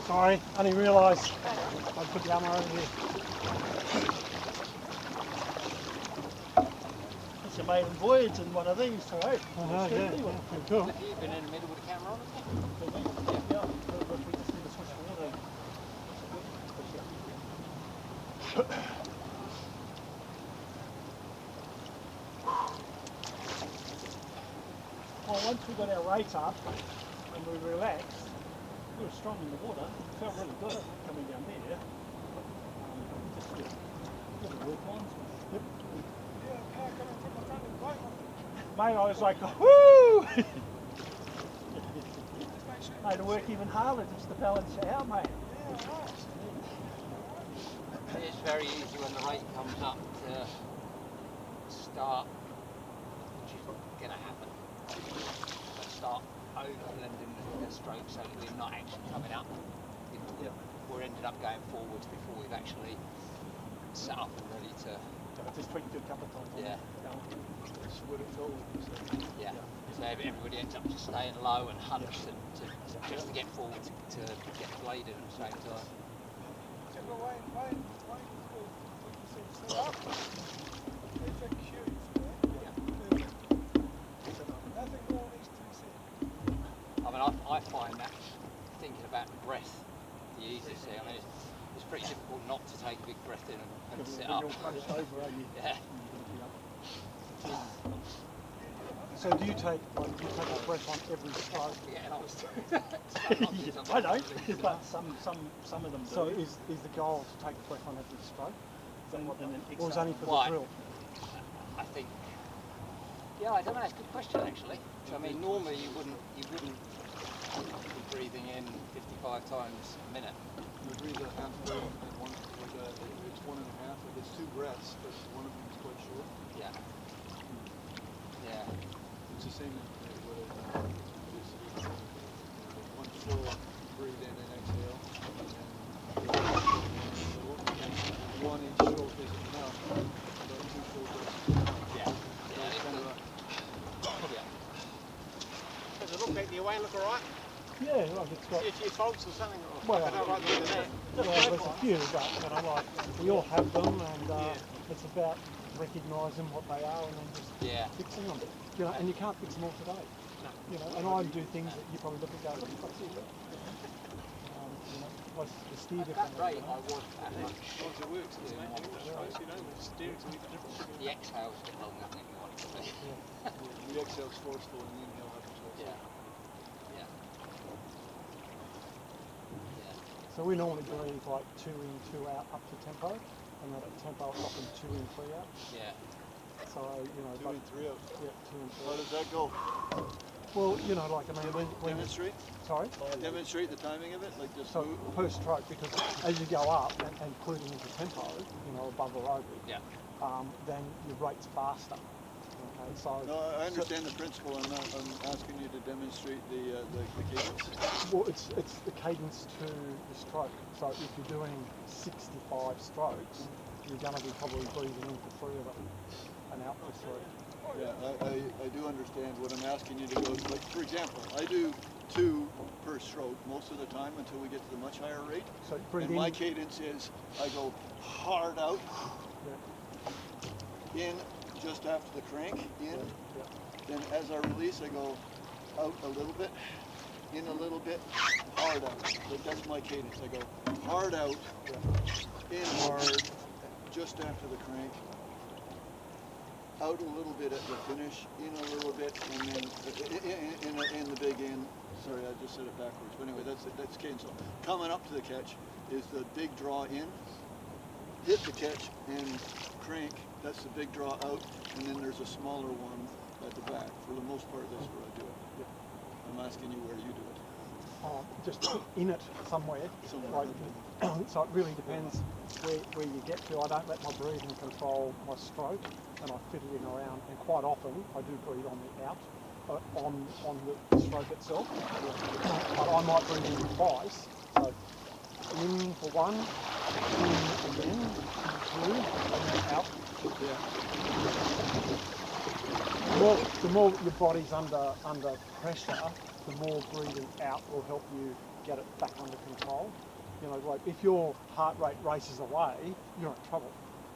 Sorry, only realised I put the armour over here. It's a maiden voyage in one of these, so hey. I know, yeah, pretty cool. You've been in the middle with the camera on, Yeah, we just need to switch the water. Well, once we got our rate up and we relaxed, we were strong in the water. It felt really good coming down there. Just little work lines. Yep. Mate, I was like, whoo! Made it work even harder just to balance you out, mate. It's very easy when the rate comes up to start, which is going to happen, but start overblending the stroke so that we're not actually coming up. We're ended up going forwards before we've actually set up and ready to. Just tweaked it a couple of times. Yeah. That's what it's all. Yeah. So everybody ends up just staying low and hunched just to get forward to get the blade in at the same time. I mean, I find that thinking about the breath the easiest thing. I mean, it's pretty difficult not to take a big breath in and sit up. Yeah. So do you take a breath on every stroke? Yeah, I don't, but some of them do. So is the goal to take a breath on every stroke? Or is it only for Well, the drill? I think. Yeah, I don't know. It's a good question actually. So, I mean, normally you wouldn't be breathing in 55 times a minute. You breathe a half breath and one, it's 1.5. It's 2 breaths, but one of them is quite short. Yeah. Yeah. It's the same with one full breathe in and exhale, and one each stroke isn't enough, but 2 full breaths. Yeah. Does it look like the away look alright? Yeah, like it's got. If you faults or something, Well, I don't like looking at that. Well, there's a few, but I like. We all have them, and it's about recognising what they are and then just fixing them. You know, and you can't fix them all today. No. You know, and I do things that you probably look at and go, "What's it?" You know, like the steer At that rate, I was at much. Once it works, it's mate. You know, the steering's a bit different. The exhale's a bit longer than you want it to be. The exhale's forceful and the inhale happens also. Yeah. So we normally breathe like 2 in, 2 out up to tempo, and then at tempo it's often 2 in, 3 out. Yeah. So, you know, 2 in, 3 out. Yeah, 2 in, 3 How out. does that go? Well, you know, like, I mean, when Demonstrate? sorry? Demonstrate the timing of it, like just So per stroke, because as you go up, and including into tempo, you know, above or over, then your rate's faster. Okay, so No, I understand the principle. I'm asking you to demonstrate the cadence. well, it's the cadence to the stroke. So if you're doing 65 strokes, you're going to be probably breathing in for 3 of them and out for 3. Yeah, I do understand. What I'm asking you to go, like for example, I do 2 per stroke most of the time until we get to the much higher rate. So breathe and in. my cadence is I go hard out, in just after the crank, in. Then as I release, I go out a little bit, in a little bit, hard out. Like that's my cadence. I go hard out, in hard, just after the crank, out a little bit at the finish, in a little bit, and then in the big in. Sorry, I just said it backwards. But anyway, that's cadence. So coming up to the catch is the big draw in, hit the catch, and crank. That's the big draw out, and then there's a smaller one at the back. For the most part, that's where I do it. I'm asking you where you do it. Just in it somewhere. Like, so it really depends where you get to. I don't let my breathing control my stroke, and I fit it in around. And quite often I do breathe on the out, on the stroke itself. But I might breathe in twice. So in for 1, in again, 2, and then out. The more your body's under pressure, the more breathing out will help you get it back under control. You know, like if your heart rate races away, you're in trouble.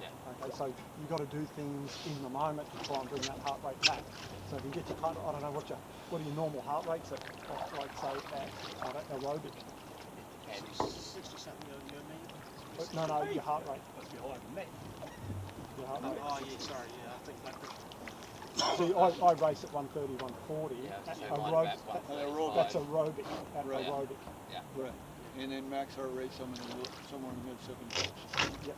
Yeah. Okay, so you've got to do things in the moment to try and bring that heart rate back. So if you get your heart, I don't know what are your normal heart rates at, like say at aerobic? Depends. 60 something your mean. No, your heart rate. Must be higher than that. Your heart rate. Oh yeah, sorry, yeah, I think like See, I race at 130, 140. Yeah, At so mine aerobic, about aerobic. that's 135. aerobic. At Right. aerobic. Right. And then max heart rate somewhere in the mid 70s. Yeah,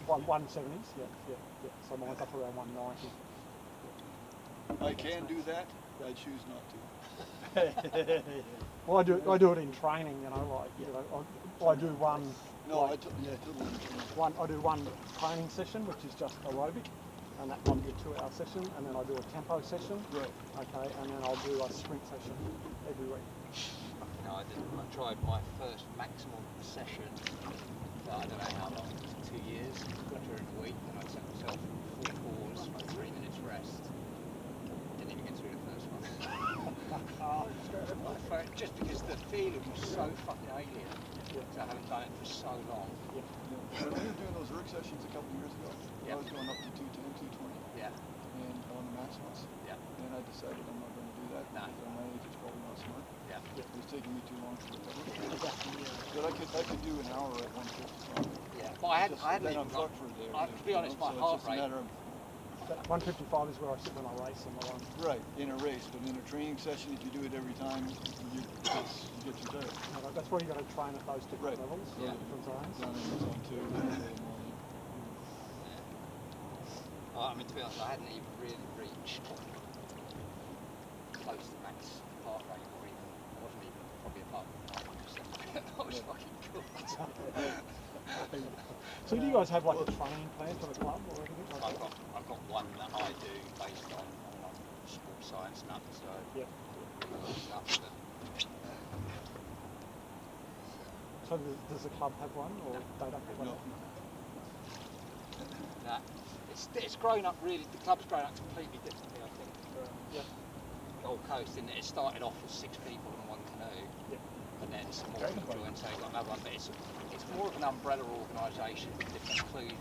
170s. Yeah. So mine's up around 190. I can do that. I choose not to. Well, I do it in training. You know, like I do one. No, like, yeah, totally understand. I do one training session, which is just aerobic, and that might be a 2-hour session, and then I do a tempo session. Right. Okay, and then I'll do a sprint session every week. No, I didn't. I tried my first maximum session for I don't know how long, 2 years during the week, and I set myself 4 pause, 3 minutes rest. Didn't even get through the first one. Just because the feeling was so fucking alien. Yeah. So I haven't done it for so long. When we were doing those RIC sessions a couple of years ago, I Yeah. was going up to 210, 220, Yeah. and on the maximus. Yeah. And I decided I'm not going to do that No. because at my age it's probably not smart. Yeah. It was taking me too long to recover. But I could do an hour at 155. Yeah. But I hadn't Then even I'm got, fucked for a day. or to two, be you honest, know, my so heart it's just a rate, matter of, That 155 is where I sit when I race in the one. right, in a race, but in a training session, if you do it every time, you get your tired. You know, that's where you got to train at those different Right. levels, Yeah. different zones. Down in zone 2, I mean, to be honest, I hadn't even really reached close to max heart rate, or even, I wasn't even probably above 90%. I was fucking cooked. So do you guys have like a training plan for the club or anything like that? I've got one that I do based on sports science stuff, so Yeah. stuff that, So does the club have one, or they don't have one? No. that it's grown up really. The club's grown up completely differently, I think. Yeah. Gold Coast, in it started off with 6 people in one canoe, Yeah. and then some more people joined, so you got another one. But it's more of an umbrella organisation with different crews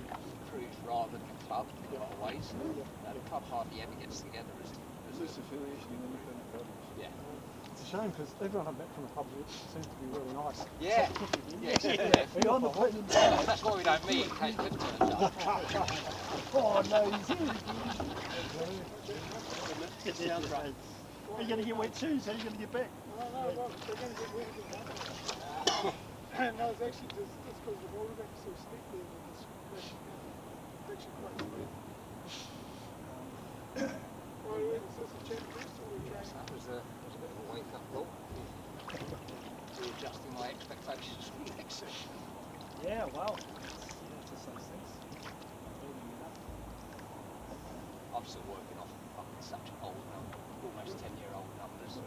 rather than a club in a lot of ways. The club hardly ever gets together as Loose affiliation and independent clubs. yeah. It's a shame because everyone I've met from the club seems to be really nice. Yeah. Yeah. Beyond the point. That's why we don't meet in case Chris turns up. Oh no, he's here. It sounds right. Are you going to get wet shoes? How are you going to get back? No, they're going to get wet again. No, it's actually just because the water bank's so steep there that it's actually quite wet. Well, it's just a check test or we're trying. That was a bit of a wake-up call. Readjusting my expectations for the next session. Yeah, well, yeah, just those things. Building it up. I'm still working off fucking such old number, almost 10-year-old numbers.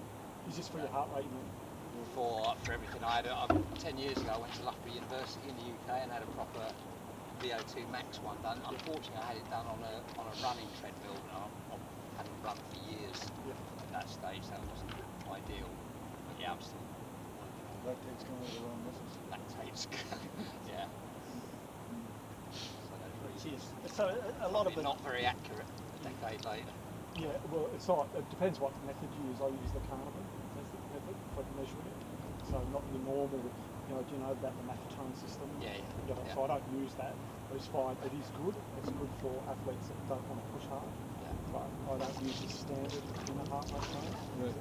Is this for your heart rate? For everything, 10 years ago I went to Loughborough University in the UK and had a proper VO2 max one done. Unfortunately, I had it done on a running treadmill, and I hadn't run for years at that stage. That wasn't ideal. But yeah, I'm still Lactate's going to the wrong misses. lactates. Yeah. Cheers. So a lot of Probably it. not very accurate a decade later. Yeah, well, it's not. It depends what method you use. I use the Carnivore method for measuring it. So not the normal, do you know about the Maffetone system? Yeah. So I don't use that. But it's fine. It is good. It's good for athletes that don't want to push hard. Yeah. But I don't use the standard inner heart rate mode. Right.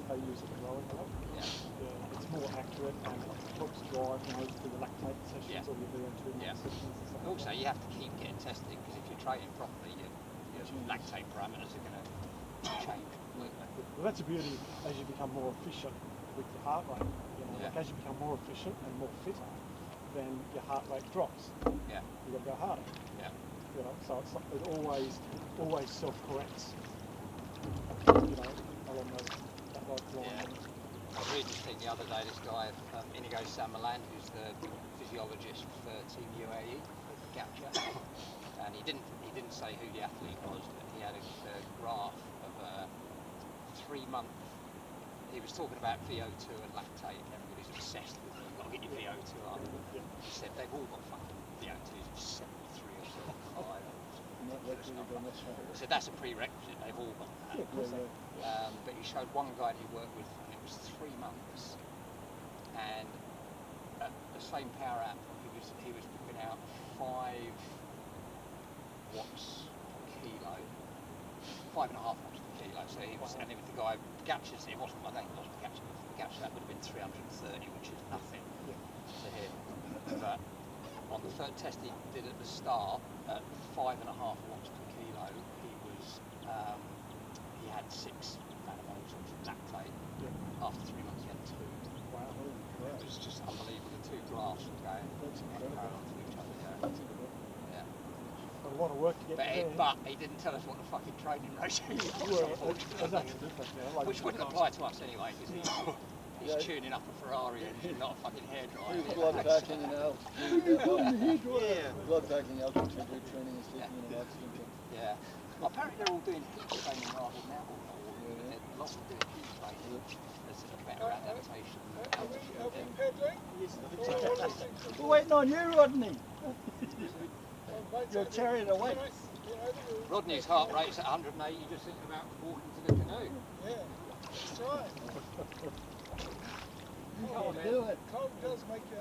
They use it rowing a lot. Yeah. Yeah, it's more accurate and it helps drive, to the lactate sessions or your VO2 Yeah. sessions and stuff. Also, you have to keep getting tested because if you're training properly, your lactate parameters are going to change completely. Well, that's the beauty as you become more efficient with your heart rate. Yeah. As you become more efficient and more fitter, then your heart rate drops. Yeah. You've got to go harder. Yeah. So it's like it always self-corrects. Along that line. Yeah. I was reading this thing the other day, this guy, Inigo Samalan, who's the physiologist for Team UAE, for Gaucho, and he didn't say who the athlete was, but he had a graph of a 3-month, he was talking about VO2 and lactate, and everybody's obsessed with it. You've got to get your VO2 up. He said they've all got fucking VO2s of 73 or 75. Not likely to go much higher. So that's a prerequisite, they've all got that. But he showed one guy that he worked with, and it was 3 months. And at the same power app, he was putting out 5 watts per kilo, 5.5 watts per kilo. So he was, and it was the guy Gapsh's. It wasn't. I think it wasn't Gapsh. Gapsh that would have been 330, which is nothing to him. But on the third test he did at the start, at 5.5 watts per kilo, he had 6 nanomoles of lactate. After 3 months, he had 2. Wow. It was just unbelievable. The 2 graphs were going parallel to each other. Yeah. Got a lot of work to get there. But he didn't tell us what the fucking training regime was, Well, unfortunately. that's the difference now. Like, Which wouldn't apply to us anyway, because he's tuning up a Ferrari engine, not a fucking hairdryer. He was blood packing and altitude. Blood packing, altitude training and sleeping and oxygen. Yeah. Apparently they're all doing heat training rather than alcohol. They're lots of doing heat training. There's a better adaptation. Are we peddling? We're waiting on you, Rodney. You're carrying away. Rodney's heart rate's at 180, just thinking about walking to the canoe. Yeah, that's right. Come on, do it. Cold does make your